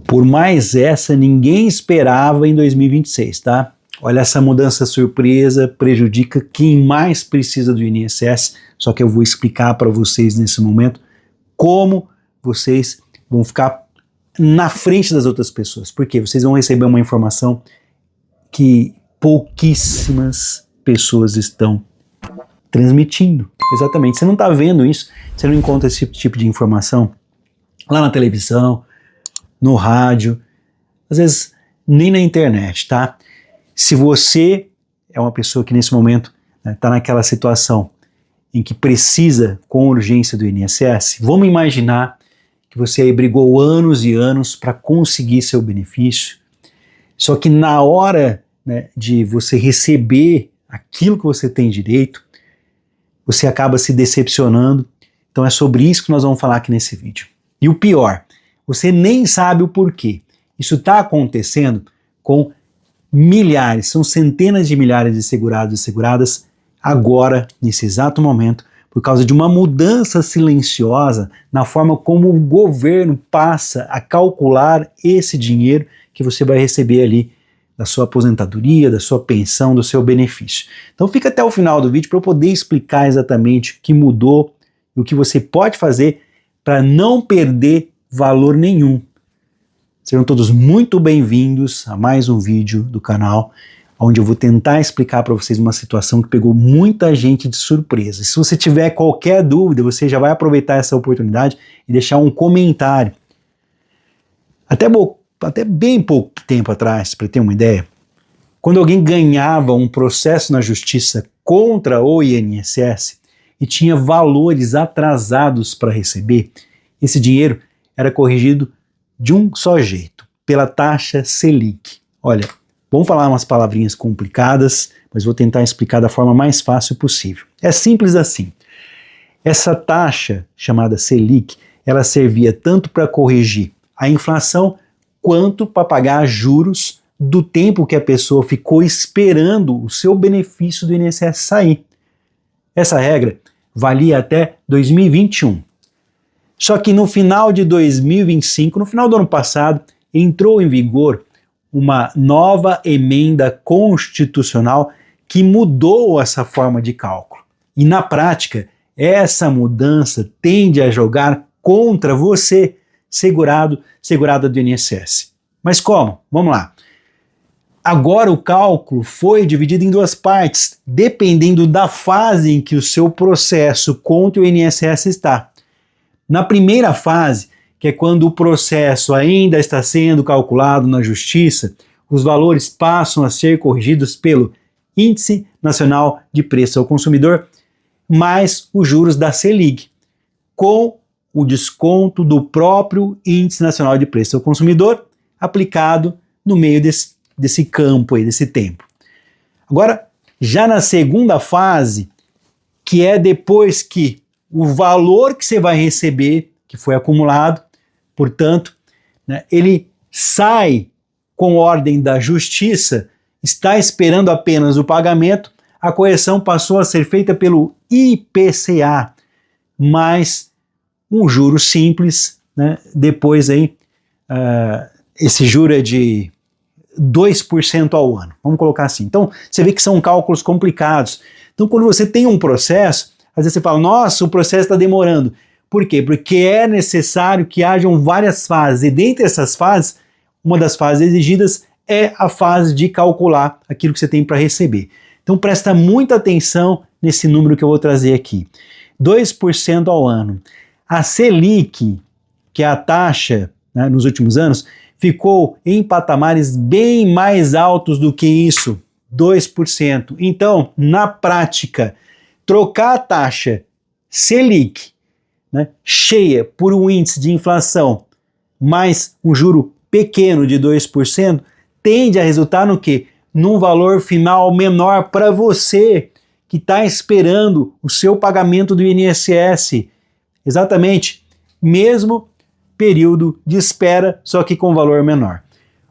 Por mais essa, ninguém esperava em 2026, tá? Olha, essa mudança surpresa prejudica quem mais precisa do INSS, só que eu vou explicar para vocês nesse momento como vocês vão ficar na frente das outras pessoas. Porque vocês vão receber uma informação que pouquíssimas pessoas estão transmitindo. Exatamente. Você não está vendo isso, você não encontra esse tipo de informação lá na televisão, no rádio, às vezes nem na internet, tá? Se você é uma pessoa que nesse momento está naquela situação em que precisa com urgência do INSS, vamos imaginar que você aí brigou anos e anos para conseguir seu benefício, só que na hora, né, de você receber aquilo que você tem direito, você acaba se decepcionando. Então é sobre isso que nós vamos falar aqui nesse vídeo. E o pior, você nem sabe o porquê. Isso está acontecendo com milhares, são centenas de milhares de segurados e seguradas agora, nesse exato momento, por causa de uma mudança silenciosa na forma como o governo passa a calcular esse dinheiro que você vai receber ali da sua aposentadoria, da sua pensão, do seu benefício. Então fica até o final do vídeo para eu poder explicar exatamente o que mudou e o que você pode fazer para não perder valor nenhum. Sejam todos muito bem-vindos a mais um vídeo do canal, onde eu vou tentar explicar para vocês uma situação que pegou muita gente de surpresa. Se você tiver qualquer dúvida, você já vai aproveitar essa oportunidade e deixar um comentário. Até bem pouco tempo atrás, para ter uma ideia, quando alguém ganhava um processo na justiça contra o INSS e tinha valores atrasados para receber, esse dinheiro era corrigido de um só jeito, pela taxa Selic. Olha, vamos falar umas palavrinhas complicadas, mas vou tentar explicar da forma mais fácil possível. É simples assim. Essa taxa, chamada Selic, ela servia tanto para corrigir a inflação, quanto para pagar juros do tempo que a pessoa ficou esperando o seu benefício do INSS sair. Essa regra valia até 2021. Só que no final de 2025, no final do ano passado, entrou em vigor uma nova emenda constitucional que mudou essa forma de cálculo. E na prática, essa mudança tende a jogar contra você, segurada do INSS. Mas como? Vamos lá. Agora o cálculo foi dividido em duas partes, dependendo da fase em que o seu processo contra o INSS está. Na primeira fase, que é quando o processo ainda está sendo calculado na justiça, os valores passam a ser corrigidos pelo Índice Nacional de Preço ao Consumidor, mais os juros da Selic, com o desconto do próprio Índice Nacional de Preço ao Consumidor aplicado no meio desse campo aí, desse tempo. Agora, já na segunda fase, que é depois que o valor que você vai receber, que foi acumulado, portanto, né, ele sai com ordem da justiça, está esperando apenas o pagamento, a correção passou a ser feita pelo IPCA, mais um juro simples, né? Depois aí, esse juro é de 2% ao ano, vamos colocar assim. Então, você vê que são cálculos complicados. Então, quando você tem um processo, às vezes você fala, nossa, o processo está demorando. Por quê? Porque é necessário que hajam várias fases, e dentre essas fases, uma das fases exigidas é a fase de calcular aquilo que você tem para receber. Então, presta muita atenção nesse número que eu vou trazer aqui. 2% ao ano. A Selic, que é a taxa, né, nos últimos anos, ficou em patamares bem mais altos do que isso, 2%. Então, na prática, trocar a taxa Selic, né, cheia por um índice de inflação mais um juro pequeno de 2%, tende a resultar no quê? Num valor final menor para você que está esperando o seu pagamento do INSS. Exatamente, mesmo período de espera, só que com valor menor.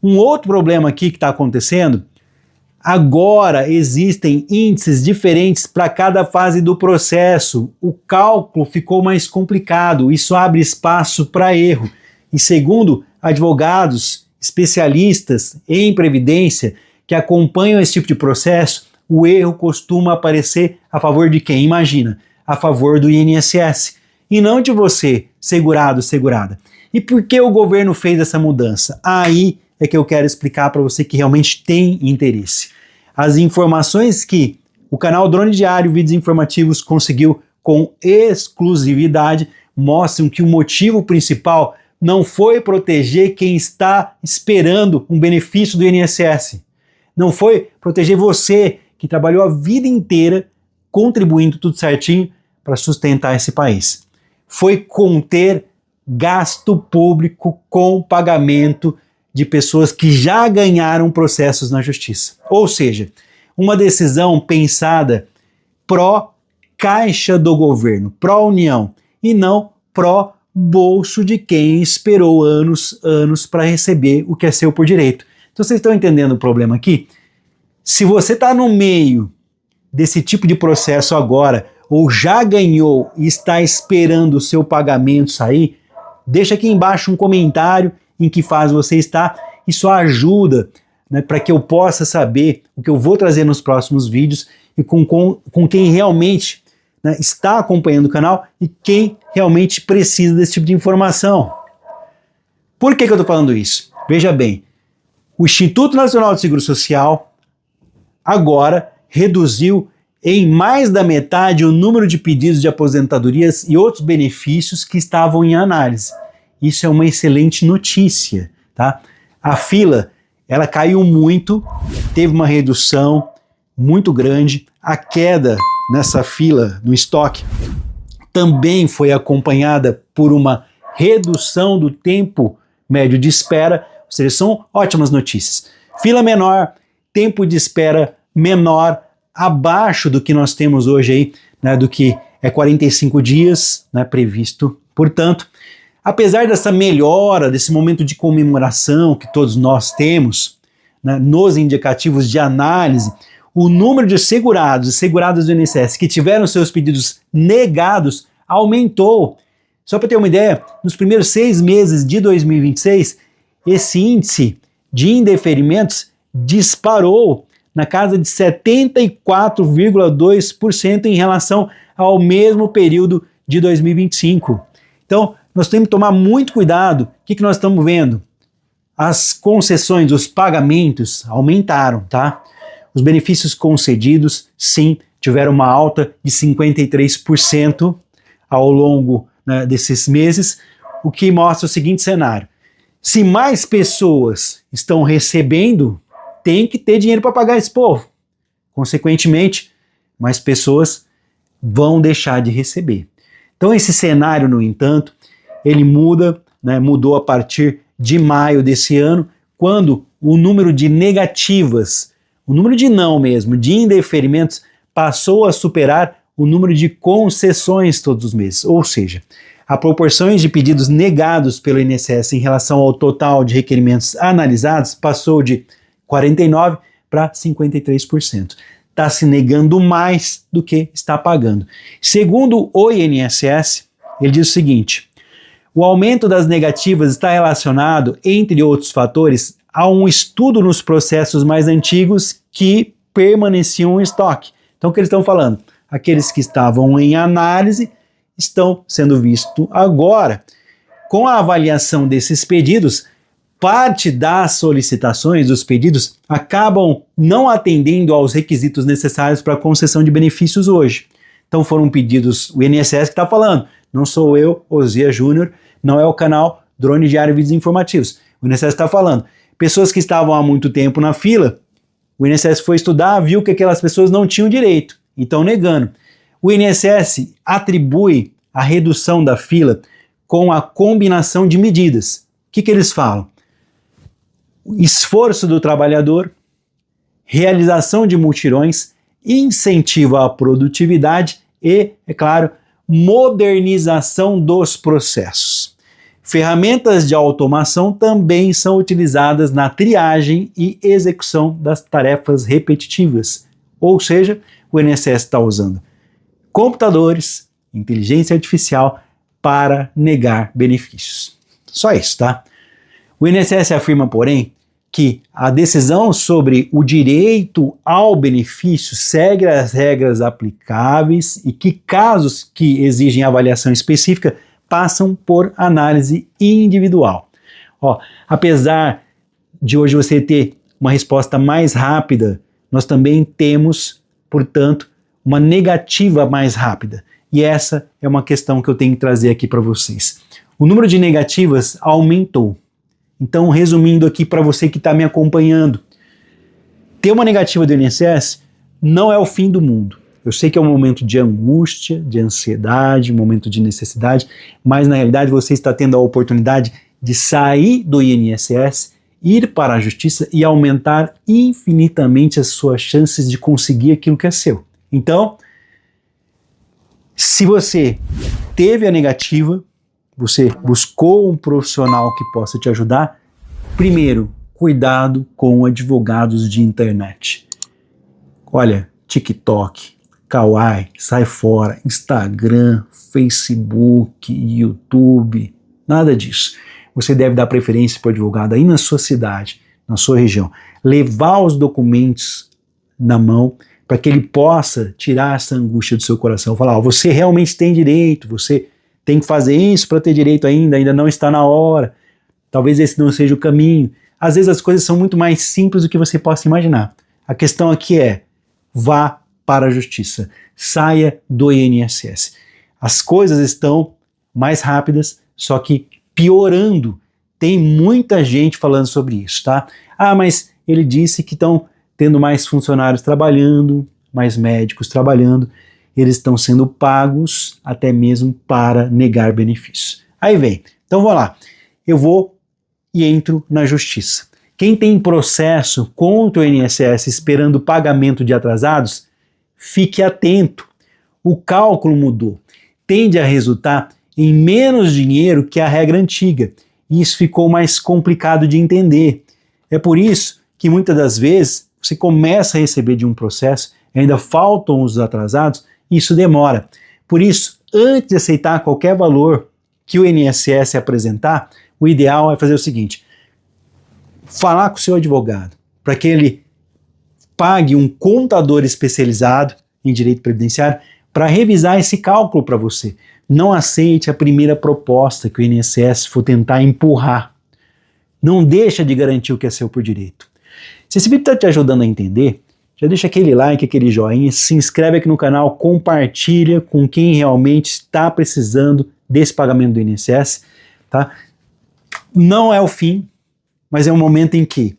Um outro problema aqui que está acontecendo, agora existem índices diferentes para cada fase do processo. O cálculo ficou mais complicado, isso abre espaço para erro. E segundo advogados, especialistas em previdência que acompanham esse tipo de processo, o erro costuma aparecer a favor de quem? Imagina, a favor do INSS e não de você, segurado, segurada. E por que o governo fez essa mudança? Aí é que eu quero explicar para você que realmente tem interesse. As informações que o canal Drone Diário Vídeos Informativos conseguiu com exclusividade mostram que o motivo principal não foi proteger quem está esperando um benefício do INSS. Não foi proteger você que trabalhou a vida inteira contribuindo tudo certinho para sustentar esse país. Foi conter gasto público com pagamento de pessoas que já ganharam processos na justiça. Ou seja, uma decisão pensada pró-caixa do governo, pró-União, e não pró-bolso de quem esperou anos para receber o que é seu por direito. Então vocês estão entendendo o problema aqui? Se você está no meio desse tipo de processo agora, ou já ganhou e está esperando o seu pagamento sair, deixa aqui embaixo um comentário em que fase você está. Isso ajuda, né, para que eu possa saber o que eu vou trazer nos próximos vídeos e com quem realmente, né, está acompanhando o canal e quem realmente precisa desse tipo de informação. Por que eu estou falando isso? Veja bem, o Instituto Nacional de Seguro Social agora reduziu em mais da metade o número de pedidos de aposentadorias e outros benefícios que estavam em análise. Isso é uma excelente notícia, tá? A fila, ela caiu muito, teve uma redução muito grande. A queda nessa fila, no estoque, também foi acompanhada por uma redução do tempo médio de espera, ou seja, são ótimas notícias. Fila menor, tempo de espera menor, abaixo do que nós temos hoje aí, né, do que é 45 dias, né, previsto. Portanto, apesar dessa melhora, desse momento de comemoração que todos nós temos, né, nos indicativos de análise, o número de segurados e seguradas do INSS que tiveram seus pedidos negados aumentou. Só para ter uma ideia, nos primeiros 6 meses de 2026, esse índice de indeferimentos disparou na casa de 74,2% em relação ao mesmo período de 2025. Então, nós temos que tomar muito cuidado. O que nós estamos vendo? As concessões, os pagamentos aumentaram, tá? Os benefícios concedidos, sim, tiveram uma alta de 53% ao longo, né, desses meses, o que mostra o seguinte cenário. Se mais pessoas estão recebendo, tem que ter dinheiro para pagar esse povo. Consequentemente, mais pessoas vão deixar de receber. Então esse cenário, no entanto, ele muda, né, mudou a partir de maio desse ano, quando o número de negativas, o número de não mesmo, de indeferimentos, passou a superar o número de concessões todos os meses. Ou seja, a proporção de pedidos negados pelo INSS em relação ao total de requerimentos analisados passou de 49% para 53%. Está se negando mais do que está pagando. Segundo o INSS, ele diz o seguinte: o aumento das negativas está relacionado, entre outros fatores, a um estudo nos processos mais antigos que permaneciam em estoque. Então, o que eles estão falando? Aqueles que estavam em análise estão sendo vistos agora. Com a avaliação desses pedidos, parte das solicitações, dos pedidos, acabam não atendendo aos requisitos necessários para a concessão de benefícios hoje. Então foram pedidos, o INSS que está falando, não sou eu, Osias Júnior, não é o canal Drone Diário Vídeos Informativos. O INSS está falando, pessoas que estavam há muito tempo na fila, o INSS foi estudar, viu que aquelas pessoas não tinham direito, e estão negando. O INSS atribui a redução da fila com a combinação de medidas. O que eles falam? Esforço do trabalhador, realização de mutirões, incentivo à produtividade e, é claro, modernização dos processos. Ferramentas de automação também são utilizadas na triagem e execução das tarefas repetitivas. Ou seja, o INSS está usando computadores, inteligência artificial para negar benefícios. Só isso, tá? O INSS afirma, porém, que a decisão sobre o direito ao benefício segue as regras aplicáveis e que casos que exigem avaliação específica passam por análise individual. Apesar de hoje você ter uma resposta mais rápida, nós também temos, portanto, uma negativa mais rápida. E essa é uma questão que eu tenho que trazer aqui para vocês. O número de negativas aumentou. Então, resumindo aqui para você que está me acompanhando, ter uma negativa do INSS não é o fim do mundo. Eu sei que é um momento de angústia, de ansiedade, um momento de necessidade, mas na realidade você está tendo a oportunidade de sair do INSS, ir para a justiça e aumentar infinitamente as suas chances de conseguir aquilo que é seu. Então, se você teve a negativa, você buscou um profissional que possa te ajudar, primeiro, cuidado com advogados de internet. Olha, TikTok, Kawaii, sai fora, Instagram, Facebook, YouTube, nada disso. Você deve dar preferência para o advogado aí na sua cidade, na sua região. Levar os documentos na mão para que ele possa tirar essa angústia do seu coração. Falar, você realmente tem direito, você tem que fazer isso para ter direito ainda não está na hora. Talvez esse não seja o caminho. Às vezes as coisas são muito mais simples do que você possa imaginar. A questão aqui é, vá para a justiça, saia do INSS. As coisas estão mais rápidas, só que piorando. Tem muita gente falando sobre isso, tá? Mas ele disse que estão tendo mais funcionários trabalhando, mais médicos trabalhando, eles estão sendo pagos até mesmo para negar benefícios. Aí vem, então vou lá, eu vou e entro na justiça. Quem tem processo contra o INSS esperando pagamento de atrasados, fique atento. O cálculo mudou, tende a resultar em menos dinheiro que a regra antiga, e isso ficou mais complicado de entender. É por isso que muitas das vezes você começa a receber de um processo, ainda faltam os atrasados, e isso demora. Por isso, antes de aceitar qualquer valor que o INSS apresentar, o ideal é fazer o seguinte, falar com o seu advogado, para que ele pague um contador especializado em direito previdenciário para revisar esse cálculo para você. Não aceite a primeira proposta que o INSS for tentar empurrar. Não deixa de garantir o que é seu por direito. Se esse vídeo está te ajudando a entender, já deixa aquele like, aquele joinha, se inscreve aqui no canal, compartilha com quem realmente está precisando desse pagamento do INSS, tá? Não é o fim, mas é um momento em que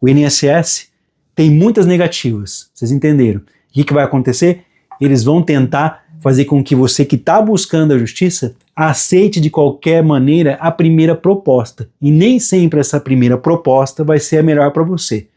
o INSS tem muitas negativas, vocês entenderam? O que vai acontecer? Eles vão tentar fazer com que você que está buscando a justiça aceite de qualquer maneira a primeira proposta. E nem sempre essa primeira proposta vai ser a melhor para você.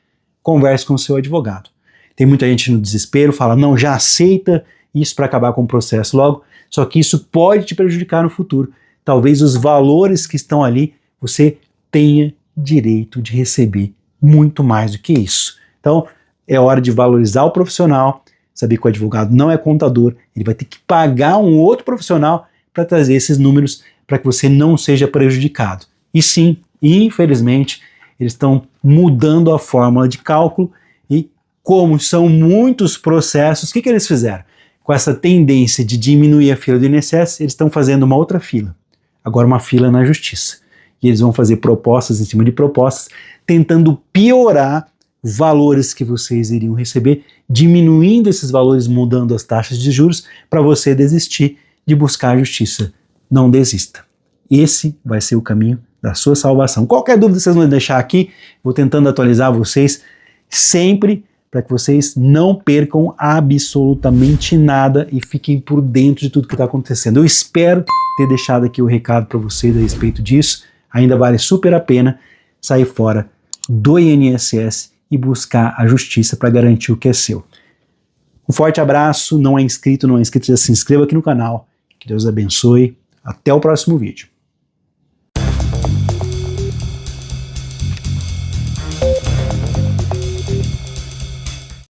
Converse com o seu advogado. Tem muita gente no desespero, fala, não, já aceita isso para acabar com o processo logo, só que isso pode te prejudicar no futuro. Talvez os valores que estão ali, você tenha direito de receber muito mais do que isso. Então, é hora de valorizar o profissional, saber que o advogado não é contador, ele vai ter que pagar um outro profissional para trazer esses números para que você não seja prejudicado. E sim, infelizmente, eles estão mudando a fórmula de cálculo e como são muitos processos, o que eles fizeram? Com essa tendência de diminuir a fila do INSS, eles estão fazendo uma outra fila, agora uma fila na justiça. E eles vão fazer propostas em cima de propostas, tentando piorar valores que vocês iriam receber, diminuindo esses valores, mudando as taxas de juros, para você desistir de buscar a justiça. Não desista. Esse vai ser o caminho da sua salvação. Qualquer dúvida vocês vão deixar aqui, vou tentando atualizar vocês sempre para que vocês não percam absolutamente nada e fiquem por dentro de tudo que está acontecendo. Eu espero ter deixado aqui o recado para vocês a respeito disso. Ainda vale super a pena sair fora do INSS e buscar a justiça para garantir o que é seu. Um forte abraço, não é inscrito, já se inscreva aqui no canal. Que Deus abençoe. Até o próximo vídeo.